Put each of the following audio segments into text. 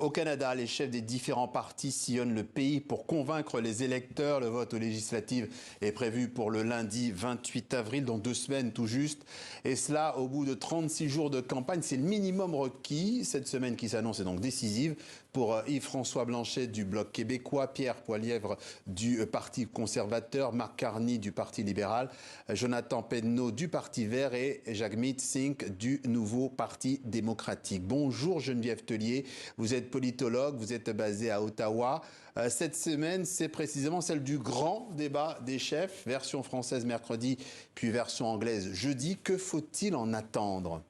Au Canada, les chefs des différents partis sillonnent le pays pour convaincre les électeurs. Le vote aux législatives est prévu pour le lundi 28 avril, dans 2 semaines tout juste. Et cela au bout de 36 jours de campagne. C'est le minimum requis. Cette semaine qui s'annonce est donc décisive pour Yves-François Blanchet du Bloc québécois, Pierre Poilievre du Parti conservateur, Marc Carney du Parti libéral, Jonathan Penneau du Parti vert et Jagmeet Singh du Nouveau Parti démocratique. Bonjour Geneviève Tellier, vous êtes politologue, vous êtes basé à Ottawa. Cette semaine, c'est précisément celle du grand débat des chefs, version française mercredi, puis version anglaise jeudi. Que faut-il en attendre ?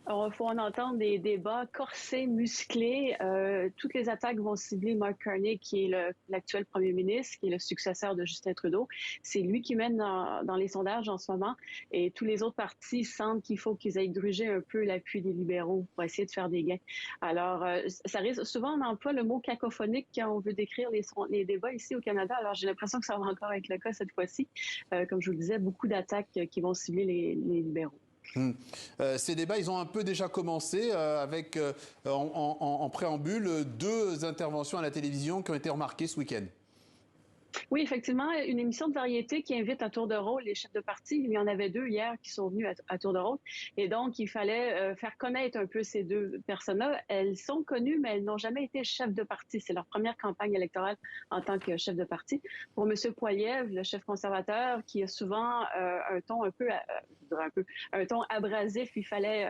Alors, il faut en entendre des débats corsés, musclés. Toutes les attaques vont cibler Mark Carney, qui est l'actuel premier ministre, qui est le successeur de Justin Trudeau. C'est lui qui mène dans les sondages en ce moment. Et tous les autres partis sentent qu'il faut qu'ils aillent gruger un peu l'appui des libéraux pour essayer de faire des gains. Alors, ça risque, souvent on emploie le mot cacophonique quand on veut décrire les débats ici au Canada. Alors, j'ai l'impression que ça va encore être le cas cette fois-ci. Comme je vous le disais, beaucoup d'attaques qui vont cibler les libéraux. Ces débats, ils ont un peu déjà commencé avec, en préambule, 2 interventions à la télévision qui ont été remarquées ce week-end. Oui, effectivement, une émission de variété qui invite à tour de rôle les chefs de parti. Il y en avait 2 hier qui sont venus à tour de rôle. Et donc, il fallait faire connaître un peu ces 2 personnes-là. Elles sont connues, mais elles n'ont jamais été chefs de parti. C'est leur première campagne électorale en tant que chef de parti. Pour M. Poilievre, le chef conservateur, qui a souvent un ton un ton abrasif, il fallait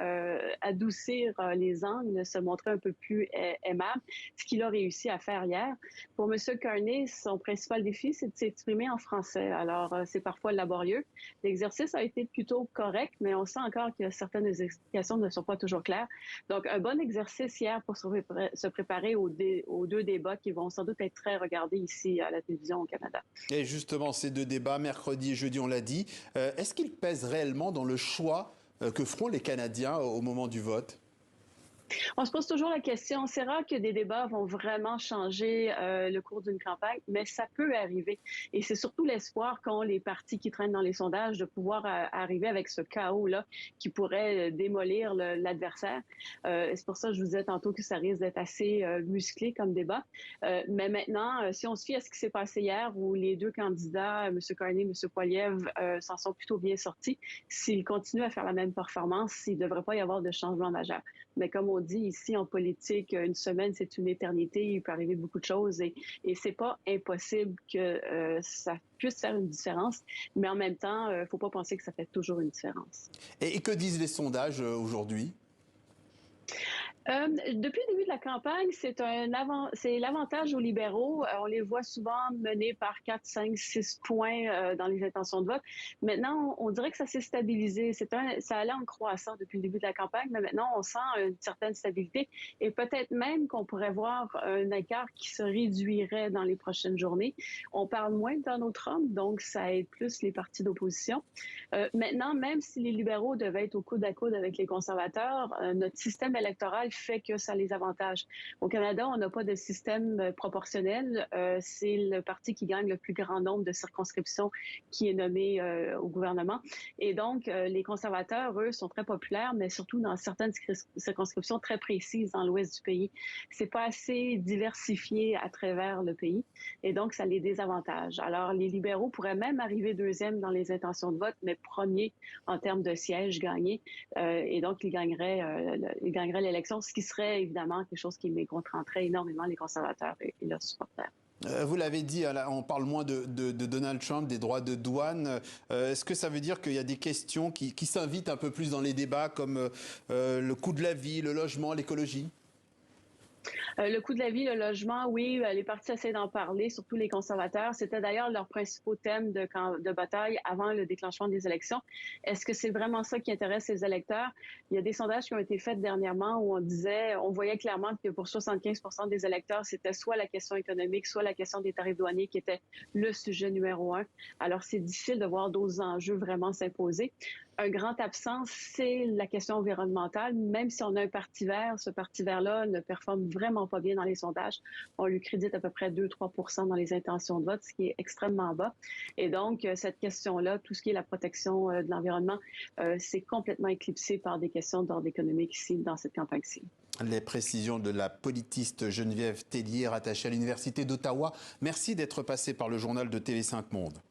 adoucir les angles, se montrer un peu plus aimable, ce qu'il a réussi à faire hier. Pour M. Carney, son principal défi, c'est de s'exprimer en français. Alors, c'est parfois laborieux. L'exercice a été plutôt correct, mais on sent encore que certaines explications ne sont pas toujours claires. Donc, un bon exercice hier pour se préparer aux 2 débats qui vont sans doute être très regardés ici à la télévision au Canada. Et justement, ces 2 débats, mercredi et jeudi, on l'a dit, est-ce qu'ils pèsent réellement dans le choix que feront les Canadiens au moment du vote ? On se pose toujours la question. C'est rare que des débats vont vraiment changer le cours d'une campagne, mais ça peut arriver. Et c'est surtout l'espoir qu'ont les partis qui traînent dans les sondages de pouvoir arriver avec ce chaos-là qui pourrait démolir l'adversaire. C'est pour ça que je vous disais tantôt que ça risque d'être assez musclé comme débat. Mais maintenant, si on se fie à ce qui s'est passé hier, où les 2 candidats, M. Carney et M. Poilievre, s'en sont plutôt bien sortis, s'ils continuent à faire la même performance, il ne devrait pas y avoir de changement majeur. Mais comme on dit ici en politique, une semaine, c'est une éternité. Il peut arriver beaucoup de choses et c'est pas impossible que ça puisse faire une différence. Mais en même temps, faut pas penser que ça fait toujours une différence. Et que disent les sondages aujourd'hui ? Depuis le début de la campagne, c'est l'avantage aux libéraux. On les voit souvent menés par 4, 5, 6 points dans les intentions de vote. Maintenant, on dirait que ça s'est stabilisé. Ça allait en croissant depuis le début de la campagne, mais maintenant, on sent une certaine stabilité et peut-être même qu'on pourrait voir un écart qui se réduirait dans les prochaines journées. On parle moins de Donald Trump, donc ça aide plus les partis d'opposition. Maintenant, même si les libéraux devaient être au coude à coude avec les conservateurs, notre système électoral fait que ça les avantage. Au Canada, on n'a pas de système proportionnel. C'est le parti qui gagne le plus grand nombre de circonscriptions qui est nommé au gouvernement. Et donc, les conservateurs, eux, sont très populaires, mais surtout dans certaines circonscriptions très précises dans l'ouest du pays. C'est pas assez diversifié à travers le pays. Et donc, ça les désavantage. Alors, les libéraux pourraient même arriver 2e dans les intentions de vote, mais premier en termes de sièges gagnés. Et donc, ils gagneraient l'élection, ce qui serait évidemment quelque chose qui mécontrerait énormément les conservateurs et leurs supporters. Vous l'avez dit, on parle moins de Donald Trump, des droits de douane. Est-ce que ça veut dire qu'il y a des questions qui s'invitent un peu plus dans les débats, comme le coût de la vie, le logement, l'écologie ? Le coût de la vie, le logement, oui, les partis essaient d'en parler, surtout les conservateurs. C'était d'ailleurs leur principal thème de bataille avant le déclenchement des élections. Est-ce que c'est vraiment ça qui intéresse les électeurs? Il y a des sondages qui ont été faits dernièrement où on voyait clairement que pour 75% des électeurs, c'était soit la question économique, soit la question des tarifs douaniers qui était le sujet numéro 1. Alors, c'est difficile de voir d'autres enjeux vraiment s'imposer. Un grand absent, c'est la question environnementale. Même si on a un parti vert, ce parti vert-là ne performe vraiment pas bien dans les sondages. On lui crédite à peu près 2-3% dans les intentions de vote, ce qui est extrêmement bas. Et donc, cette question-là, tout ce qui est la protection de l'environnement, c'est complètement éclipsé par des questions d'ordre économique ici, dans cette campagne-ci. Les précisions de la politiste Geneviève Tellier, rattachée à l'Université d'Ottawa. Merci d'être passé par le journal de TV5 Monde.